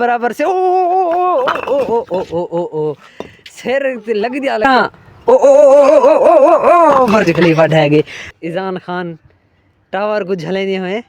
बराबर से ओ ओ ओ ओ ओ ओ ओ ओ सिर लग दिया ओ ओ ओ ओ ओ बुर्ज खलीफा ढह गए। इजान खान टावर को झले नहीं हुए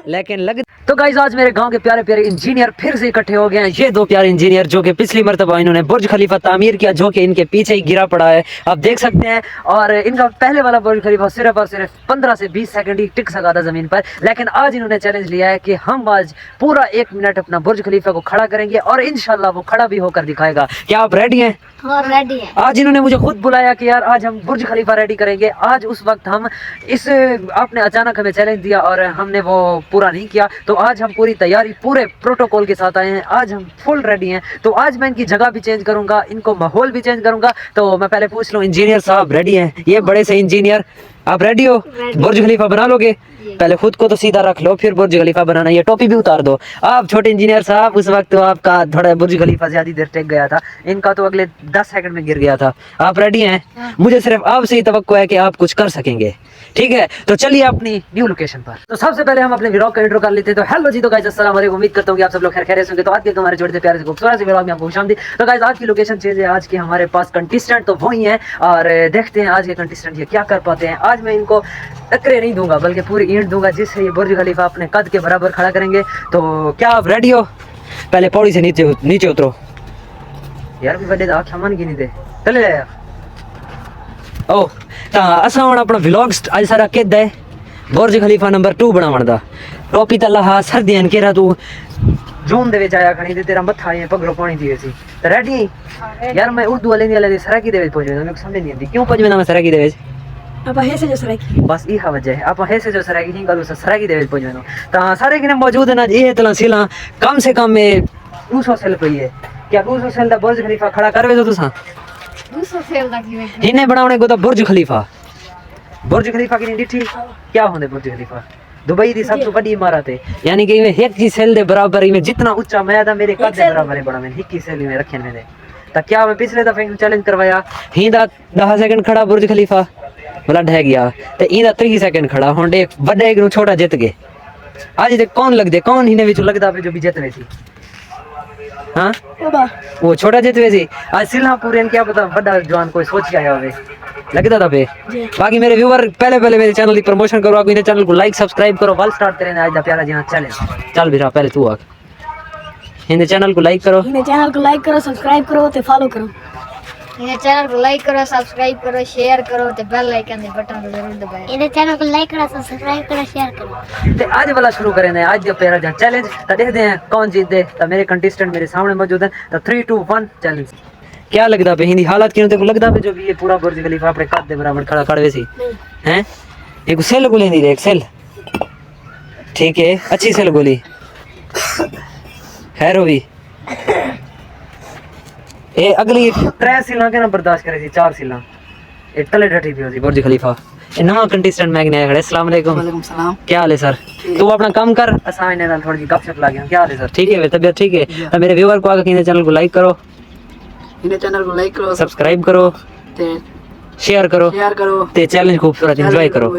लेकिन लग। तो गाइस आज मेरे गांव के प्यारे प्यारे इंजीनियर फिर से इकट्ठे हो गए हैं। ये दो प्यारे इंजीनियर जो कि पिछली मर्तबा इन्होंने बुर्ज खलीफा तामीर किया जो कि इनके पीछे ही गिरा पड़ा है, आप देख सकते हैं। और इनका पहले वाला बुर्ज खलीफा सिर्फ और सिर्फ 15 से 20 सेकंड ही टिक सका था जमीन पर, लेकिन आज इन्होंने चैलेंज लिया है कि हम आज पूरा 1 मिनट अपना बुर्ज खलीफा को खड़ा करेंगे और इंशाल्लाह वो खड़ा भी होकर दिखाएगा। क्या आप रेडी हैं? हाँ रेडी है। आज इन्होंने मुझे खुद बुलाया कि यार आज हम बुर्ज खलीफा रेडी करेंगे। आज उस वक्त हम इस आपने अचानक हमें चैलेंज दिया और हमने वो पूरा नहीं किया, तो आज हम पूरी तैयारी पूरे प्रोटोकॉल के साथ आए हैं। आज हम फुल रेडी हैं। तो आज मैं इनकी जगह भी चेंज करूंगा, इनको माहौल भी चेंज करूंगा। तो मैं पहले पूछ लूं इंजीनियर साहब रेडी हैं? ये बड़े से इंजीनियर आप रेडी हो? बुर्ज खलीफा बना लोगे? पहले खुद को तो सीधा रख लो फिर बुर्ज खलीफा बनाना। ये टोपी भी उतार दो। आप छोटे इंजीनियर साहब उस वक्त तो आपका थोड़ा बुर्ज खलीफा ज्यादा देर टेक गया था, इनका तो अगले 10 सेकंड में गिर गया था। आप रेडी हैं? मुझे सिर्फ आपसे ही तवक्को है कि आप कुछ कर सकेंगे, ठीक है? तो चलिए अपनी न्यू लोकेशन पर। तो सबसे पहले हम अपने व्लॉग का इंट्रो कर लेते हैं। तो हेलो जी, तो गाइस अस्सलाम वालेकुम, उम्मीद करता हूं कि आप सब लोग खैरियत से होंगे। तो आज के हमारे छोटे से प्यारे से खूबसूरत से व्लॉग में आपको खुशामदीद। तो गाइस आज की लोकेशन चेंज है। आज के हमारे पास कंटेस्टेंट तो वही हैं और देखते हैं आज के कंटेस्टेंट ये क्या कर पाते हैं। आज मैं इनको टक्करे नहीं दूंगा बल्कि पूरी ईंट दूंगा जिससे ये बुर्ज खलीफा अपने कद के बराबर खड़ा करेंगे। तो क्या आप रेडी हो? पहले पौड़ी से नीचे उतरो यार, भी बड़े आँख मन की नहीं दे चले यार। ओ ता असा हुण अपना व्लॉग आज सारा किद है बुर्ज खलीफा नंबर 2 बनावण दा। टोपी तला हा सर्दियां केरा तू जून दे विच आया खणी ते तेरा मत्था आए पगड़ो पानी दी सी। रेडी यार? मैं उर्दू वाले दी सराकी दे विच पहुंच मैं समझ नहीं आती क्यों पहुंच मैं सराकी दे विच। आपा है से जो सराकी बस ई वजह है। आप है से जो सराकी ही गल सराकी दे विच पहुंच मैं ता सारे किने मौजूद है ना। ये तला सिला कम से कम 200 सेल पई है। क्या 200 सेल दा बुर्ज खलीफा खड़ा करवे तो तुसा? 200 सेल दा की इन्हें बनाने को तो बुर्ज खलीफा की नहीं डिठी क्या होंदे बुर्ज खलीफा दुबई दी सबसे बड़ी इमारत है, यानी कि इवें एक ही सेल दे बराबर में जितना ऊंचा मैं था मेरे कद दे बराबर है बड़ा मैं एक ही सेल में रखे मैंने। ता क्या मैं पिछले दफे चैलेंज करवाया ही दा 10 सेकंड खड़ा बुर्ज खलीफा वाला ढह गया ते ईदा 30 सेकंड खड़ा हुन एक बड़ा एक नु छोटा जित गए। आज दे कौन लगदे कौन हिने विच लगदा पे जो भी जितवे सी? हां वो छोटा जितवे सी। आज सिल्हापुर क्या पता बड़ा जवान कोई सोच के आया होवे लगता था पे। बाकी मेरे व्यूअर पहले मेरे चैनल की प्रमोशन करो, मेरे चैनल को लाइक सब्सक्राइब करो। वाल स्टार्ट करें आज दा प्यारा जी चैलेंज चल बिरा पहले तू आ हिंदे चैनल को लाइक करो, सब्सक्राइब करो ते फॉलो करो। इन्हें चैनल को लाइक करो, सब्सक्राइब करो, शेयर करो ते बेल आइकन दे बटन को जरूर दबाएं। इन्हें चैनल को लाइक करो, सब्सक्राइब करो, शेयर करो। ते आज वाला शुरू करें ने आज का प्यारा जा चैलेंज। तो देखते हैं कौन जीतदे। तो मेरे कंटेस्टेंट मेरे सामने मौजूद हैं। तो 3 2 1 चैलेंज। क्या लगदा पे हिंदी हालात क्यों तेको लगदा पे जो भी ये पूरा बुर्ज खलीफा अपने कद दे बराबर खड़ा खड़वे सी हैं? एक सेल गोली नहीं दे एक सेल ठीक है अच्छी सेल गोली खैर हो भी ए अगली 3 सिला के ना बर्दाश्त करे सी 4 सिला ए तले डटी पियो सी बुर्ज खलीफा। ए नवा कंटेस्टेंट मैं ने खड़े। अस्सलाम वालेकुम। वालेकुम सलाम। क्या हाल है सर? तू अपना काम कर असा इने नाल थोड़ी गपशप ला गया। क्या हाल है सर? ठीक है तबीयत ठीक है? तो मेरे व्यूअर को आके किने चैनल को लाइक करो, इन्हें चैनल को लाइक करो, सब्सक्राइब करो ते शेयर करो ते चैलेंज खूबसूरत एंजॉय करो।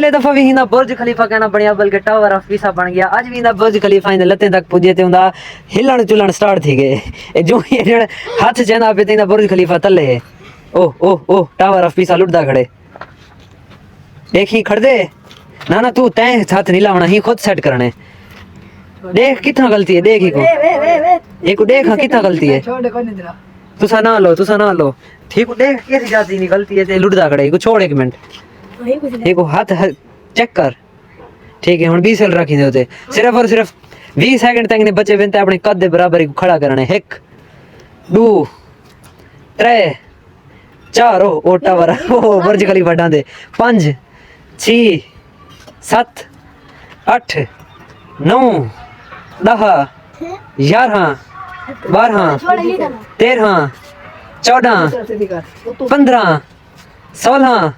दफा भी हिंदा बुर्ज खलीफा कहना बढ़िया बल्कि टावर ऑफ पीसा बन गया। आज भी हिंदा बुर्ज खलीफा इन लत्ते तक पुजे ते हुंदा हिलण चुलण स्टार्ट थी गए। जो ये हाथ चंदा पे ते बुर्ज खलीफा तले है। ओ ओ ओ टावर ऑफ पीसा लुटदा खड़े देखी खड़ दे ना ना तू तैं हाथ नहीं लावना ही खुद सेट करने। देख कितना गलती है देख एक देख कितना गलती है। तुसा ना लो ठीक देख कैसी जाती नहीं गलती है ते लुटदा खड़े को छोड़ 1 मिनट एक हाथ चेक कर ठीक है। हुन 20 सेल रखी दे सिर्फ और सिर्फ 20 सेकंड तक ने बचे बिनते अपने कद दे बराबर ही खड़ा करने। 1 2 3 4 ओ टावर ओ बुर्ज खलीफा डांदे 5 6 7 8 9 10 11 12 छोड़ नहीं डालना 13 14 15 16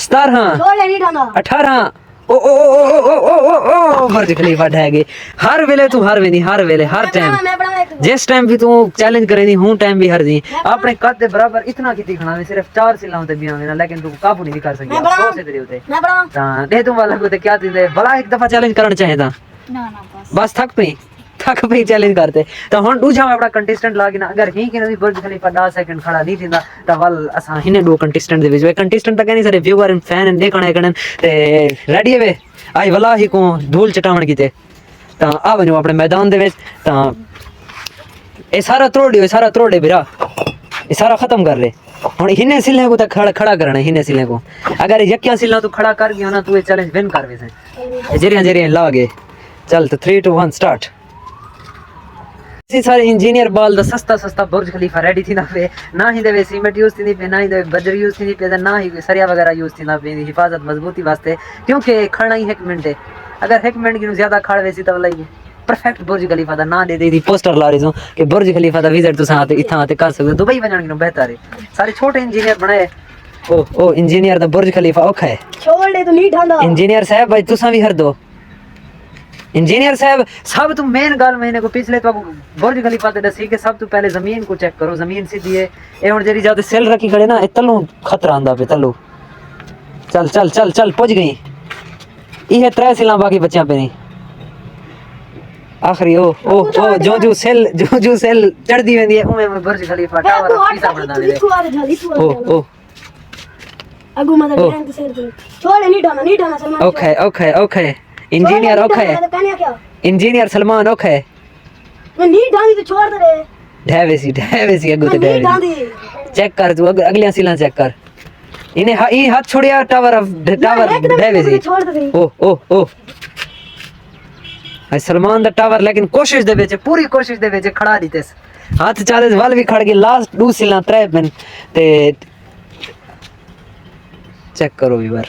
17 छोड़ नहीं डालना 18 ओ ओ ओ ओ ओ ओ ओ ओ बुर्ज खलीफा ढह गए हर वेले तू हर वेनी हर वेले हर टाइम मैं बड़ा एक जिस टाइम भी तू चैलेंज करे दी हूं टाइम भी हर दी अपने कद दे बराबर इतना की दिखना में सिर्फ 4 सिलाओं ते भी आवे ना लेकिन तू काबू नहीं कर सकी 100 से तेरे उते मैं बड़ा हां दे तू वाला को ते क्या दे भला एक दफा चैलेंज करना चाहे था ना बस थक पई चैलेंज करते तो हुन दूजा में अपना कंटेस्टेंट लागी ना अगर ही के बुर्ज खलीफा 10 सेकंड खड़ा नहीं थींदा त वल असा हिने दो कंटेस्टेंट दे विच कंटेस्टेंट त कहनी सारे व्यूअर एंड फैन एंड देखणे कने ते रेडी है वे आई वला ही को धूल चटावण कीते ता आ वणो अपने मैदान दे विच ता ए सारा त्रोड़े बिरा ये सारा खत्म कर ले हुन हिने सिले को त खड़ा करना हिने सिले को अगर यकिया सिला तू खड़ा कर गयो ना तू ये चैलेंज विन कर वैसे जरिया लागे चल तो 3 2 1 स्टार्ट इसी सारे इंजीनियर बाल दा सस्ता बुर्ज खलीफा रेडी थी ना पे ना ही देवे सीमेंट यूज थी पे ना ही देवे बजरी यूज थी पे ना ही सरिया वगैरह यूज थी ना पे हिफाजत मजबूती वास्ते क्योंकि खड़ना ही 1 मिनट है अगर 1 मिनट की ज्यादा खड़ वैसी तब लगी परफेक्ट बुर्ज खलीफा दा ना दे दी पोस्टर ला रही हूं कि बुर्ज खलीफा दा विजिट तुसा आते इथा आते कर सकते दुबई वजण की बेहतर है सारे छोटे इंजीनियर बनाए ओ इंजीनियर दा बुर्ज खलीफा औखा है छोड़ दे तो नहीं ढांदा इंजीनियर साहब भाई तुसा भी हर दो इंजीनियर साहब सब तुम मेन गल महीने को पिछले तो बुर्ज खलीफा ते दसी के सब तो पहले जमीन को चेक करो जमीन सीधी है ए हुन जेरी जाते सेल रखी खड़े ना ए तल्लू खतरा आंदा पे तल्लू चल चल चल चल पहुंच गई ये 3 सिला बाकी बच्चा पे नहीं आखिरी ओ जो सेल चढ़दी वेंदी है उमे बुर्ज खलीफा टावर पीसा बनदा वे ओ अगु मत गैंग से छोड़ नहीं डालना Salman okay engineer engineer Salman okay मैं नहीं डाली तो छोड़ दे रे ढेवेसी अगु ते ढेवेसी चेक कर तू अगली सिला चेक कर इन्हें ई हाथ छोड़िया टावर ढेवेसी छोड़ दे ओ सलमान दा टावर लेकिन कोशिश दे विच पूरी कोशिश दे विच खड़ा दीते हाथ चाले वल भी खड़ गए लास्ट 2 सिला 3 मिनट ते चेक करो व्यूअर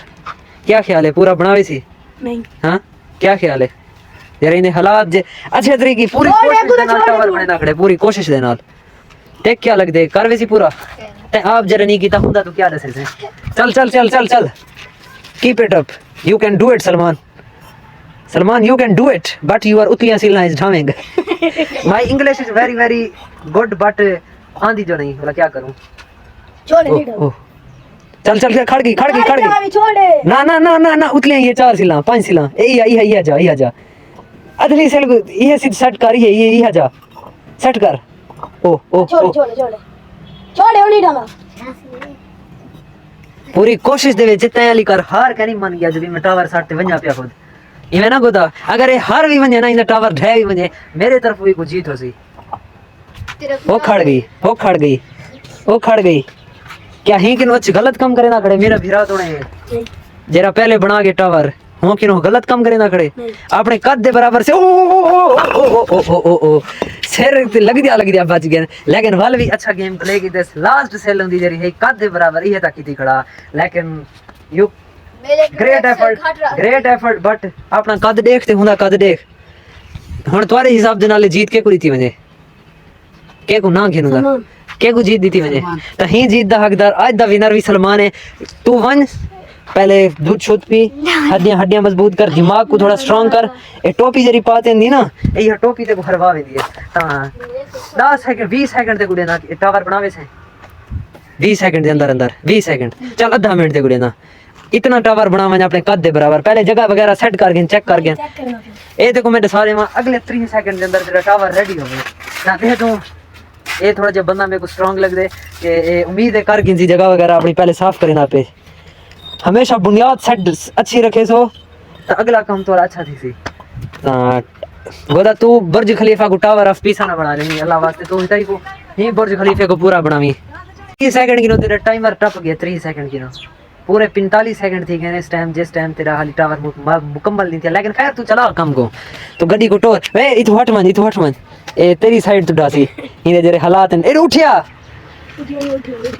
क्या ख्याल है पूरा बनावे सी नहीं हां क्या ख्याल है यार इन्हें हालात जे अच्छे तरीके पूरी कोशिश दे नाल टावर बने ना खड़े पूरी कोशिश दे नाल देख क्या लग दे कर वैसी पूरा ते आप जरा नहीं कीता हुंदा तो क्या दसे चल keep it up you can do it Salman you can do it but you are उतलियां सिला इज ढावेंगे my English is very very good but आंधी जो नहीं बोला क्या करूं छोड़ नहीं डाल चल खड़ गई छोड़ ना उतलियां ये 4 सिला 5 सिला ये जा अदली सेल ये सिर्फ सेट कर ये आ जा सेट कर ओ छोड़ नहीं डाला पूरी कोशिश दे विच तैयारी कर हार के नहीं मन गया जब मैं टावर साथ ते वंजा पिया खुद इवे ना गोदा अगर ये हार भी वंजे ना इन टावर ढह भी वंजे मेरे तरफ भी कुछ जीत होसी वो खड़ गई क्या ही किनो गलत काम करे ना खड़े मेरा भिरा तोड़े जरा पहले बना के टावर हो किनो गलत काम करे ना खड़े अपने कद दे बराबर से ओ सिर लग दिया बच गया लेकिन वाल भी अच्छा गेम प्ले की दस लास्ट सेल हुंदी जरी है कद दे बराबर ये तक थी खड़ा लेकिन यू ग्रेट एफर्ट बट अपना कद देखते हुंदा कद देख हुन तुम्हारे हिसाब दे नाल जीत के कुरी थी वने के को ना खेनुदा के को जीत दी थी वने त ही जीत दा हकदार आज दा विनर भी सलमान है तू वन पहले दूध शुद्ध पी हड्डियां मजबूत कर दिमाग को थोड़ा स्ट्रांग कर ए टोपी जरी पाते दी ना ये टोपी ते को हरवा वेंदी है हां 10 सेकंड 20 सेकंड ते गुडे ना टावर बनावे से 20 सेकंड दे अंदर 20 सेकंड चल आधा मिनट ते गुडे ना इतना टावर बनावा अपने कद दे बराबर पहले जगह वगैरह सेट कर गए चेक कर गए ए देखो मेरे सारे में अगले 3 सेकंड के अंदर तेरा टावर रेडी हो गया ना दे तू ये थोड़ा जब बंदा मेरे को स्ट्रांग लग दे कि उम्मीद है कर गिनती जगह वगैरह अपनी पहले साफ करे ना पे हमेशा बुनियाद सेट अच्छी रखे सो तो अगला काम थोड़ा अच्छा थी सी गोदा तू बुर्ज खलीफा को टावर ऑफ पीसा ना बना रही अल्लाह वास्ते तू इतना को ही बुर्ज खलीफे को पूरा बनावी 30 सेकंड की नो तेरा टाइमर टप गया 3 सेकंड की नो पूरे 45 सेकंड थी गए इस टाइम जिस टाइम तेरा हाली टावर मुकम्मल नहीं था लेकिन खैर तू चला काम को तो गड्डी को टोर ए इतो हट मन ए तेरी साइड तो डासी इने जरे हालात ए उठिया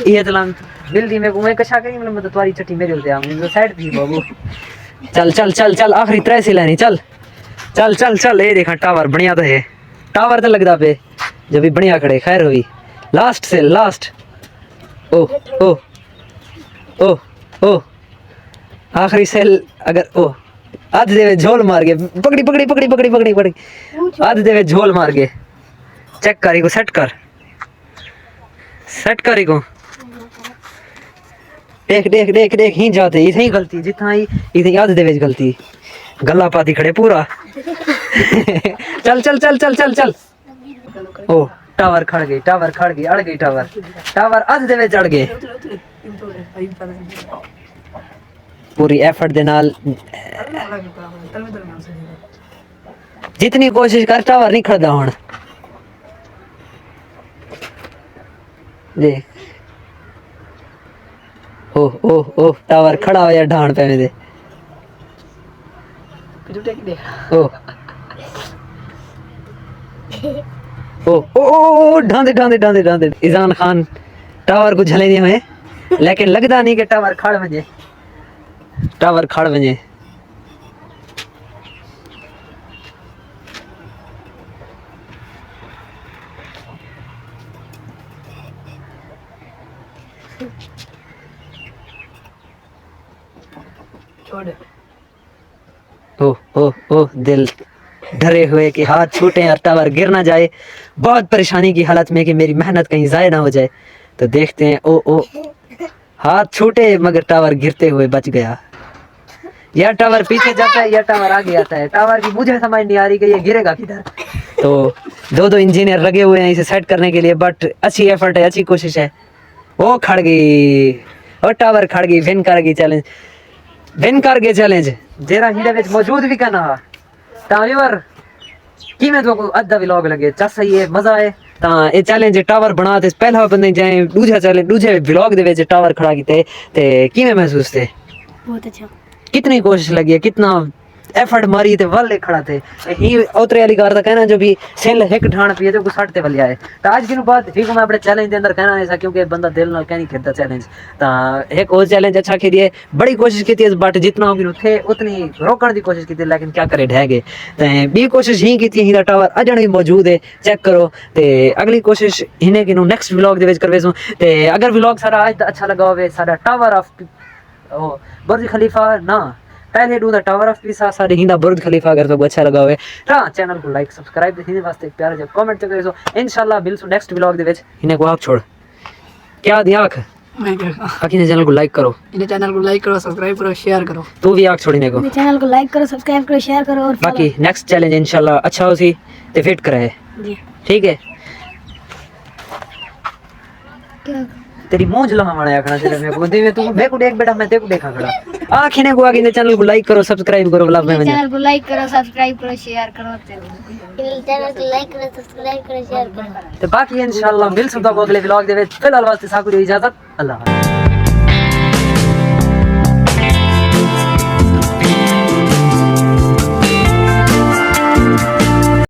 ये तलाम बिल्दी में घूमे कशा करी मतलब तो तुम्हारी चट्टी मेरे होते आ मुझे साइड थी बाबू चल आखिरी 3 सिला नहीं चल चल चल ये देखा टावर बढ़िया तो है टावर तो लगता पे जब भी बढ़िया खड़े खैर हुई लास्ट से लास्ट ओ ओ ओ ओ आखिरी सेल अगर ओ आध देवे झोल मार के पकड़ी पकड़ी पकड़ी पकड़ी पकड़ी पकड़ी आध देवे झोल मार के चेक करी को सेट करी को देख देख देख देख ही जाते इथे ही गलती जितना ही इथे याद देवे गलती गला पाती खड़े पूरा चल चल चल चल चल चल ओ टावर खड़ गई अड़ गई टावर आध देवे चढ़ गए पूरी एफर्ट दे नाल जितनी कोशिश कर टावर नहीं खड़दा हुण देख ओह ओह ओह टावर खड़ा हो या ढाण पे में दे ओह ओह ओह ढांदे ढांदे ढांदे ढांदे इजान खान टावर को झले नहीं हुए लेकिन लगता नहीं कि टावर खड़ वजे ओह ओह ओह दिल डरे हुए कि हाथ छूटे और टावर गिर ना जाए बहुत परेशानी की हालत में कि मेरी मेहनत कहीं जाया ना हो जाए तो देखते हैं ओ ओ हाथ छूटे मगर टावर गिरते हुए बच गया या टावर पीछे जाता है या टावर आगे आता है टावर की मुझे समझ नहीं आ रही कि ये गिरेगा किधर तो दो इंजीनियर लगे हुए हैं इसे सेट करने के लिए बट अच्छी एफर्ट है अच्छी कोशिश है वो खड़ गई और टावर खड़ गई विन कर गई चैलेंज जेरा हिंदे विच मौजूद भी करना ता व्यूअर किवें तो अद्धा व्लॉग लगे चस ये मजा आए ता ये चैलेंज टावर बना ते पहला बंदे जाए दूजे व्लॉग दे विच टावर खड़ा कीते ते किवें महसूस थे बहुत अच्छा कितनी कोशिश लगी है कितना एफर्ट मारी थे वाले खड़ा थे ही उतरे वाली कार दा कहना जो भी सेल एक ढाण पिए तो कुछ ते वाले आए तो आज दिन बाद ठीक मैं अपने चैलेंज के अंदर कहना नहीं सा क्योंकि बंदा दिल नाल कह नहीं खेलता चैलेंज ता एक और चैलेंज अच्छा खेलिए बड़ी कोशिश की थी बट जितना होगी थे उतनी रोकने की कोशिश की थी लेकिन क्या करे ढह गए ते बी कोशिश ही की थी ही टावर अजन भी मौजूद है चेक करो ते अगली कोशिश इन्हें कि नेक्स्ट व्लॉग दे विच करवेसो ते अगर व्लॉग सारा आज अच्छा लगा होवे सारा टावर ऑफ बुर्ज खलीफा ना पहले do the tower of Pisa सारे हिंदा बुर्ज खलीफा अगर तो अच्छा लगा हुए हाँ चैनल को लाइक सब्सक्राइब देखने वास्ते प्यारा जब कमेंट तो करो इंशाल्लाह मिलसु नेक्स्ट व्लॉग दे विच इन्हें को आँख छोड़ क्या दी आँख बाकी चैनल को लाइक करो सब्सक्राइब करो शेयर करो तू भी आँख छोड़ने को चैनल को लाइक करो सब्सक्राइब करो शेयर करो और बाकी नेक्स्ट चैलेंज इंशाल्लाह अच्छा हो सी ते फिट कराए ठीक है तेरी मूंछ लगा मारा खड़ा तेरे में को देवे तू मैं को देख बेटा मैं तेरे को देखा खड़ा आखिने को आगे चैनल को लाइक करो सब्सक्राइब करो लव में चैनल को लाइक करो सब्सक्राइब करो शेयर करो चैनल को लाइक करो सब्सक्राइब करो शेयर करो तो बाकी इंशाल्लाह मिल सुबह को अगले व्लॉग दे फिलहाल वास्ते साकू दी इजाजत अल्लाह